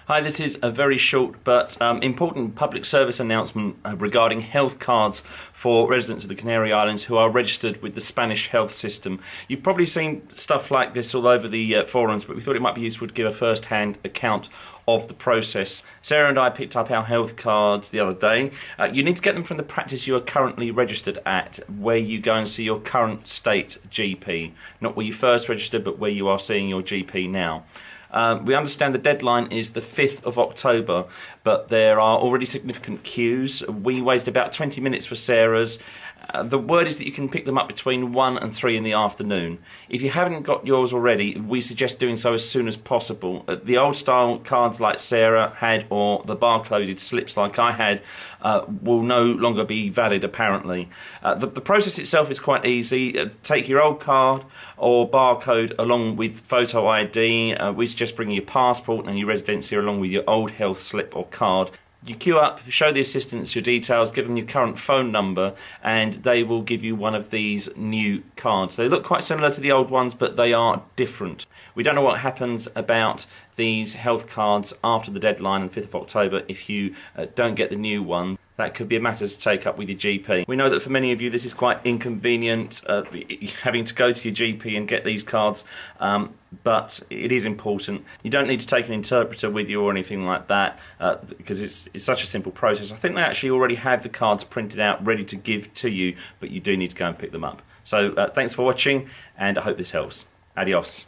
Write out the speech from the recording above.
Hi, this is a very short but important public service announcement regarding health cards for residents of the Canary Islands who are registered with the Spanish health system. You've probably seen stuff like this all over the forums, but we thought it might be useful to give a first-hand account of the process. Sarah and I picked up our health cards the other day. You need to get them from the practice you are currently registered at, where you go and see your current state GP. Not where you first registered, but where you are seeing your GP now. We understand the deadline is the 5th of October, but there are already significant queues. We waited about 20 minutes for Sarah's. The word is that you can pick them up between 1 and 3 in the afternoon. If you haven't got yours already, we suggest doing so as soon as possible. The old style cards like Sarah had, or the barcoded slips like I had, will no longer be valid apparently. The process itself is quite easy. Take your old card or barcode along with photo ID. We suggest bringing your passport and your residency along with your old health slip or card. You queue up, show the assistants your details, give them your current phone number, and they will give you one of these new cards. They look quite similar to the old ones, but they are different. We don't know what happens about these health cards after the deadline on the 5th of October if you don't get the new one. That could be a matter to take up with your GP. We know that for many of you this is quite inconvenient, having to go to your GP and get these cards, but it is important. You don't need to take an interpreter with you or anything like that, because it's such a simple process. I think they actually already have the cards printed out ready to give to you, but you do need to go and pick them up. So thanks for watching, and I hope this helps. Adios.